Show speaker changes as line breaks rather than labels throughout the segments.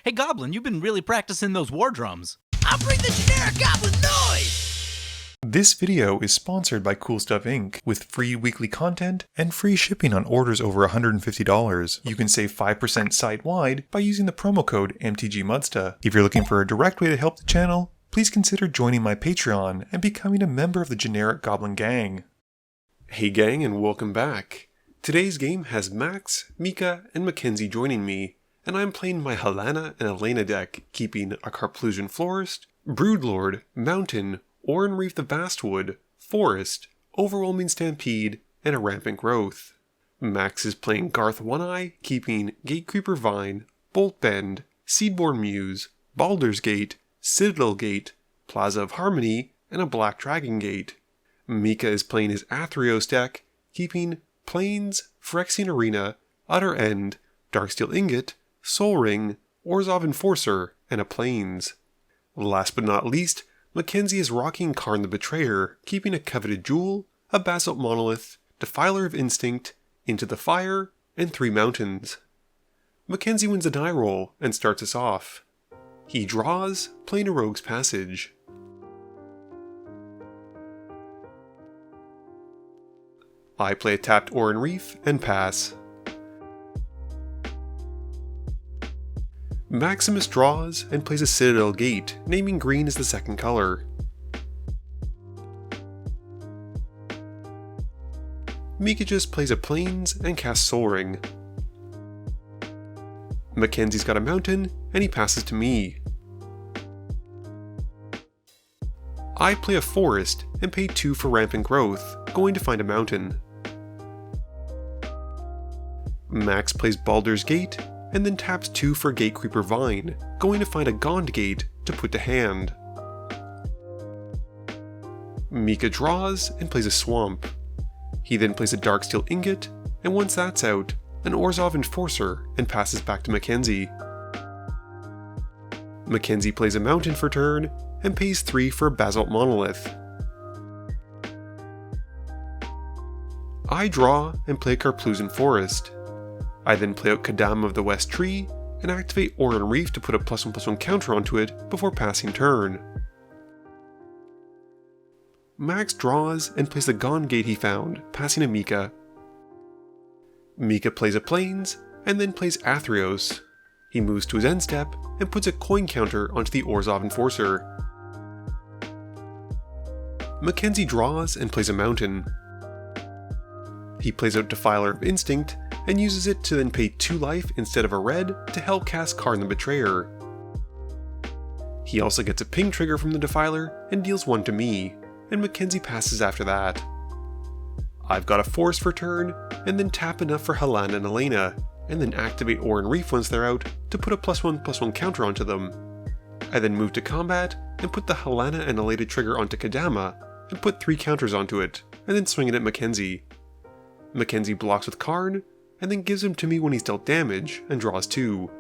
Hey Goblin, you've been really practicing those war drums.
I'll bring the generic Goblin noise!
This video is sponsored by Cool Stuff Inc. with free weekly content and free shipping on orders over $150. You can save 5% site-wide by using the promo code MTGMudsta. If you're looking for a direct way to help the channel, please consider joining my Patreon and becoming a member of the Generic Goblin Gang.
Hey gang, and welcome back. Today's game has Max, Mika, and Mackenzie joining me, and I'm playing my Halana and Alena deck, keeping a Karplusian Florist, Broodlord, Mountain, Oran Reef the Vastwood, Forest, Overwhelming Stampede, and a Rampant Growth. Max is playing Garth One-Eye, keeping Gatecreeper Vine, Bolt Bend, Seedborn Muse, Baldur's Gate, Citadel Gate, Plaza of Harmony, and a Black Dragon Gate. Mika is playing his Athreos deck, keeping Plains, Phyrexian Arena, Utter End, Darksteel Ingot, Soul Ring, Orzhov Enforcer, and a Plains. Last but not least, Mackenzie is rocking Khârn the Betrayer, keeping a Coveted Jewel, a Basalt Monolith, Defiler of Instinct, Into the Fire, and 3 mountains. Mackenzie wins a die roll and starts us off. He draws, playing a Rogue's Passage. I play a tapped Oran Reef and pass. Maximus draws and plays a Citadel Gate, naming green as the second color. Mika just plays a Plains and casts Soul Ring. Mackenzie's got a Mountain, and he passes to me. I play a Forest and pay 2 for Rampant Growth, going to find a Mountain. Max plays Baldur's Gate, and then taps 2 for Gatecreeper Vine, going to find a Gond Gate to put to hand. Mika draws and plays a Swamp. He then plays a Darksteel Ingot, and once that's out, an Orzhov Enforcer and passes back to Mackenzie. Mackenzie plays a Mountain for turn, and pays 3 for a Basalt Monolith. I draw and play Karplusian Forest. I then play out Kadam of the West Tree, and activate Oran Reef to put a +1/+1 counter onto it before passing turn. Max draws and plays the Gond Gate he found, passing to Mika. Mika plays a Plains, and then plays Athreos. He moves to his end step, and puts a coin counter onto the Orzhov Enforcer. Mackenzie draws and plays a Mountain. He plays out Defiler of Instinct, and uses it to then pay 2 life instead of a red to help cast Khârn the Betrayer. He also gets a ping trigger from the Defiler and deals 1 to me, and Mackenzie passes after that. I've got a Forest for turn, and then tap enough for Halana and Alena, and then activate Oran Reef once they're out to put a +1/+1 counter onto them. I then move to combat and put the Halana and Alena trigger onto Kadama, and put 3 counters onto it, and then swing it at Mackenzie. Mackenzie blocks with Kharn, and then gives him to me when he's dealt damage, and draws 2.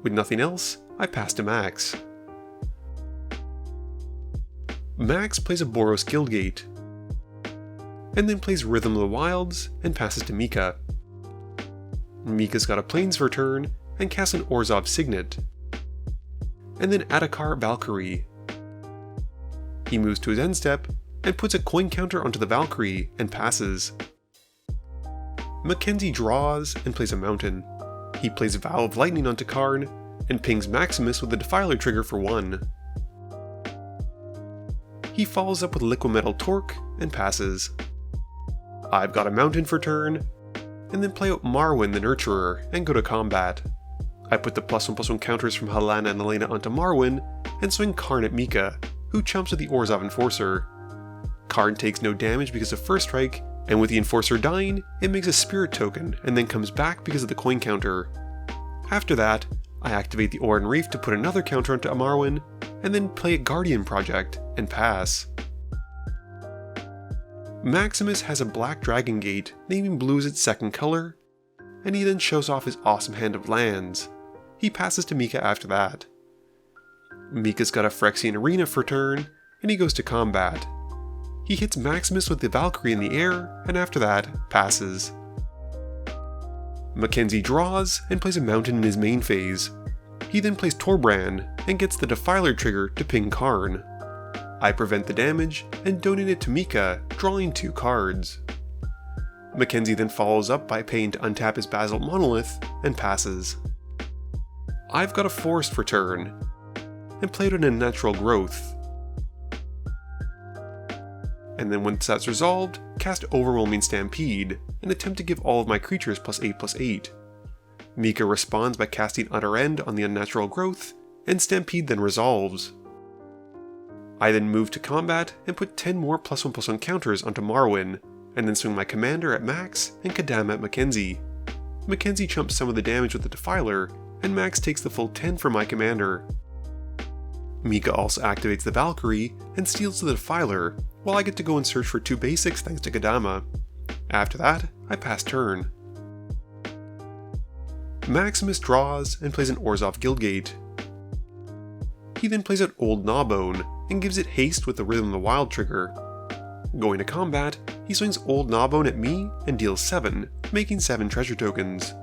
With nothing else, I pass to Max. Max plays a Boros Guildgate, and then plays Rhythm of the Wilds, and passes to Mika. Mika's got a Plains for turn, and casts an Orzhov Signet, and then Adakar Valkyrie. He moves to his end step, and puts a coin counter onto the Valkyrie, and passes. Mackenzie draws and plays a Mountain. He plays a Vow of Lightning onto Kharn, and pings Maximus with the Defiler trigger for 1. He follows up with Liquimetal Torque, and passes. I've got a Mountain for turn, and then play out Marwyn the Nurturer, and go to combat. I put the +1/+1 counters from Halana and Alena onto Marwyn, and swing Kharn at Mika, who chumps with the Orzhov Enforcer. Kharn takes no damage because of First Strike, and with the Enforcer dying, it makes a Spirit token and then comes back because of the coin counter. After that, I activate the Oran Reef to put another counter onto Marwyn, and then play a Guardian Project and pass. Maximus has a Black Dragon Gate, naming blue as its second color, and he then shows off his awesome hand of lands. He passes to Mika after that. Mika's got a Phyrexian Arena for turn, and he goes to combat. He hits Maximus with the Valkyrie in the air, and after that, passes. Mackenzie draws and plays a mountain in his main phase. He then plays Torbran and gets the Defiler trigger to ping Kharn. I prevent the damage and donate it to Mika, drawing 2 cards. Mackenzie then follows up by paying to untap his Basalt Monolith and passes. I've got a Forest for turn, and played an Unnatural Growth. And then once that's resolved, cast Overwhelming Stampede, and attempt to give all of my creatures +8/+8. Mika responds by casting Utter End on the Unnatural Growth, and Stampede then resolves. I then move to combat and put 10 more +1/+1 counters onto Marwyn, and then swing my Commander at Max and Kadam at Mackenzie. Mackenzie chumps some of the damage with the Defiler, and Max takes the full 10 from my Commander. Mika also activates the Valkyrie and steals the Defiler, while I get to go and search for 2 basics thanks to Kadama. After that, I pass turn. Maximus draws and plays an Orzhov Guildgate. He then plays out Old Gnawbone and gives it haste with the Rhythm of the Wild trigger. Going to combat, he swings Old Gnawbone at me and deals 7, making 7 treasure tokens.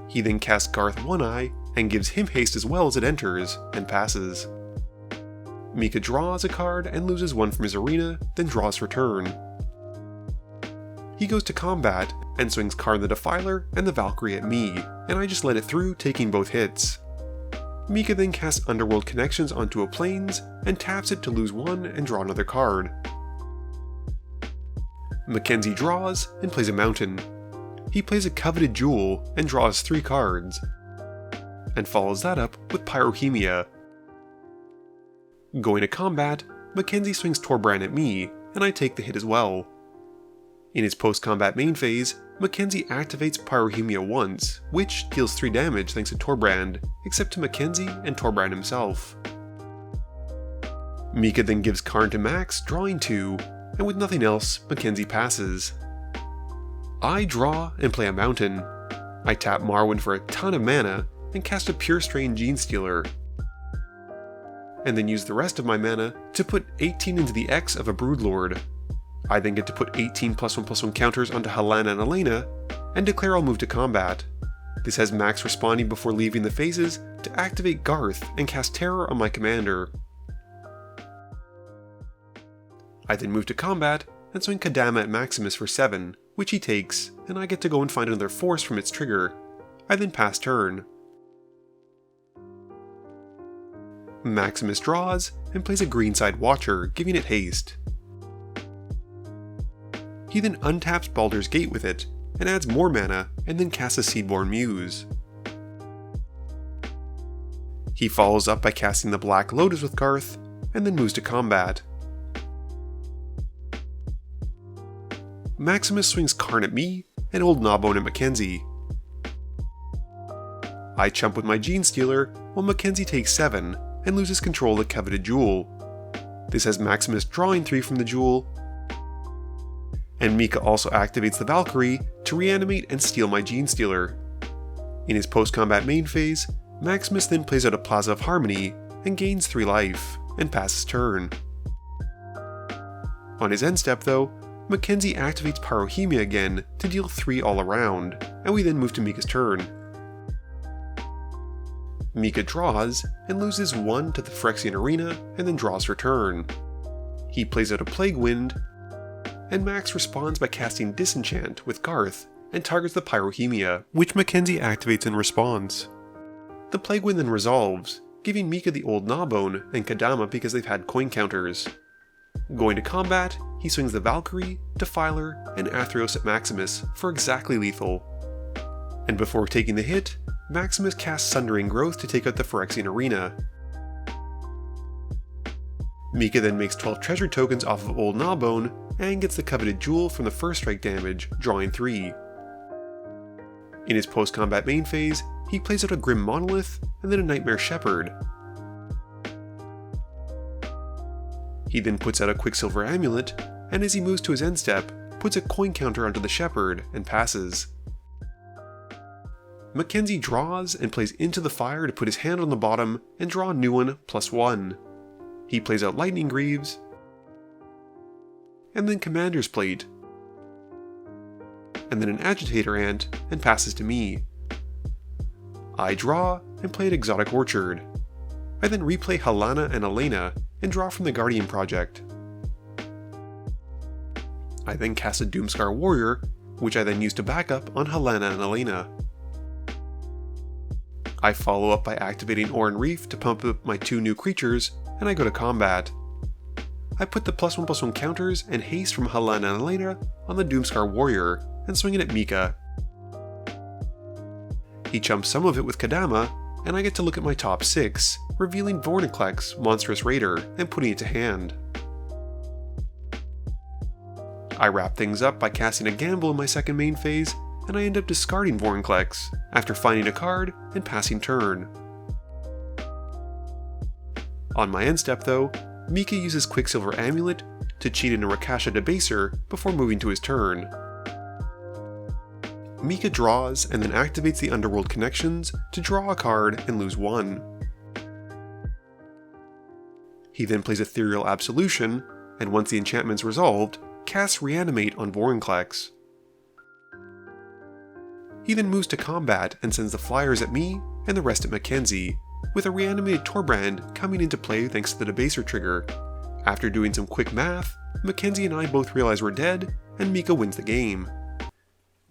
He then casts Garth One-Eye and gives him haste as well as it enters, and passes. Mika draws a card and loses 1 from his arena, then draws for turn. He goes to combat and swings Khârn the Defiler and the Valkyrie at me, and I just let it through, taking both hits. Mika then casts Underworld Connections onto a Plains, and taps it to lose 1 and draw another card. Mackenzie draws and plays a mountain. He plays a Coveted Jewel and draws 3 cards, and follows that up with Pyrohemia. Going to combat, Mackenzie swings Torbran at me, and I take the hit as well. In his post-combat main phase, Mackenzie activates Pyrohemia once, which deals 3 damage thanks to Torbrand, except to Mackenzie and Torbrand himself. Mika then gives Khârn to Max, drawing 2, and with nothing else, Mackenzie passes. I draw and play a mountain. I tap Marwyn for a ton of mana, and cast a Pure Strain Genestealer, and then use the rest of my mana to put 18 into the X of a Broodlord. I then get to put 18 +1/+1 counters onto Halana and Alena, and declare I'll move to combat. This has Max responding before leaving the phases to activate Garth and cast Terror on my commander. I then move to combat and swing Kadama at Maximus for 7, which he takes, and I get to go and find another force from its trigger. I then pass turn. Maximus draws and plays a Greenside Watcher, giving it haste. He then untaps Baldur's Gate with it, and adds more mana, and then casts a Seedborn Muse. He follows up by casting the Black Lotus with Garth, and then moves to combat. Maximus swings Khârn at me, and Old Gnawbone at Mackenzie. I chump with my Genestealer, while Mackenzie takes 7, and loses control of the Coveted Jewel. This has Maximus drawing 3 from the jewel, and Mika also activates the Valkyrie to reanimate and steal my Genestealer. In his post-combat main phase, Maximus then plays out a Plaza of Harmony and gains 3 life, and passes turn. On his end step though, Mackenzie activates Pyrohemia again to deal 3 all around, and we then move to Mika's turn. Mika draws and loses 1 to the Phyrexian Arena and then draws for turn. He plays out a Plague Wind, and Max responds by casting Disenchant with Garth and targets the Pyrohemia, which Mackenzie activates in response. The Plague Wind then resolves, giving Mika the Old Gnawbone and Kadama because they've had coin counters. Going to combat, he swings the Valkyrie, Defiler, and Athreos at Maximus for exactly lethal. And before taking the hit, Maximus casts Sundering Growth to take out the Phyrexian Arena. Mika then makes 12 treasure tokens off of Old Gnawbone and gets the Coveted Jewel from the first strike damage, drawing 3. In his post-combat main phase, he plays out a Grim Monolith and then a Nightmare Shepherd. He then puts out a Quicksilver Amulet, and as he moves to his end step, puts a coin counter onto the Shepherd and passes. Mackenzie draws and plays Into the Fire to put his hand on the bottom and draw a new one +1. He plays out Lightning Greaves, and then Commander's Plate. and then an agitator ant, and passes to me. I draw and play an exotic orchard. I then replay Halana and Alena and draw from the Guardian project. I then cast a Doomscar Warrior, which I then use to back up on Halana and Alena. I follow up by activating Oran Reef to pump up my 2 new creatures, and I go to combat. I put the +1/+1 counters and haste from Halana and Alena on the Doomscar Warrior, and swing it at Mika. He chumps some of it with Kadama, and I get to look at my top 6, revealing Vorinclex, Monstrous Raider, and putting it to hand. I wrap things up by casting a Gamble in my second main phase, and I end up discarding Vorinclex, after finding a card and passing turn. On my end step though, Mika uses Quicksilver Amulet to cheat in a Rakasha Debaser before moving to his turn. Mika draws and then activates the Underworld Connections to draw a card and lose 1. He then plays Ethereal Absolution, and once the enchantment's resolved, casts Reanimate on Vorinclex. He then moves to combat and sends the flyers at me and the rest at Mackenzie, with a reanimated Torbrand coming into play thanks to the Debaser trigger. After doing some quick math, Mackenzie and I both realize we're dead, and Mika wins the game.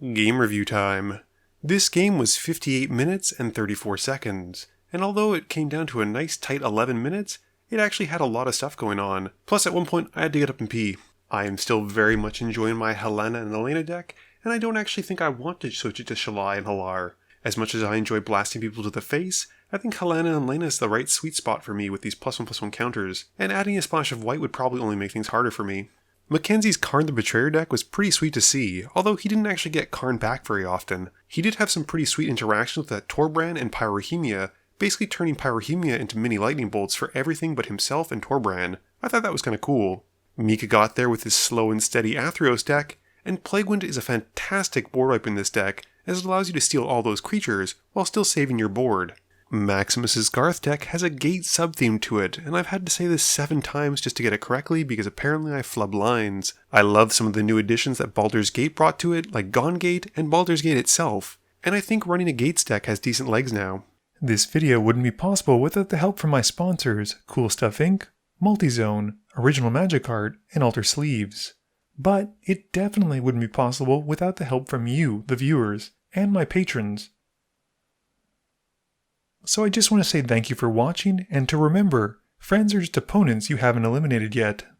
Game review time. This game was 58 minutes and 34 seconds, and although it came down to a nice tight 11 minutes, it actually had a lot of stuff going on. Plus at one point I had to get up and pee. I am still very much enjoying my Halana and Alena deck, and I don't actually think I want to switch it to Shalai and Halar. As much as I enjoy blasting people to the face, I think Halana and Alena is the right sweet spot for me with these +1/+1 counters, and adding a splash of white would probably only make things harder for me. Mackenzie's Khârn the Betrayer deck was pretty sweet to see, although he didn't actually get Khârn back very often. He did have some pretty sweet interactions with that Torbrand and Pyrohemia, basically turning Pyrohemia into mini lightning bolts for everything but himself and Torbrand. I thought that was kinda cool. Mika got there with his slow and steady Athreos deck, and Plaguewind is a fantastic board wipe in this deck, as it allows you to steal all those creatures while still saving your board. Maximus's Garth deck has a gate sub-theme to it, and I've had to say this 7 times just to get it correctly because apparently I flub lines. I love some of the new additions that Baldur's Gate brought to it, like Gone Gate and Baldur's Gate itself, and I think running a Gates deck has decent legs now.
This video wouldn't be possible without the help from my sponsors, Cool Stuff Inc., Multizone, Original Magic Art, and Alter Sleeves. But it definitely wouldn't be possible without the help from you, the viewers, and my patrons. So I just want to say thank you for watching, and to remember, friends are just opponents you haven't eliminated yet.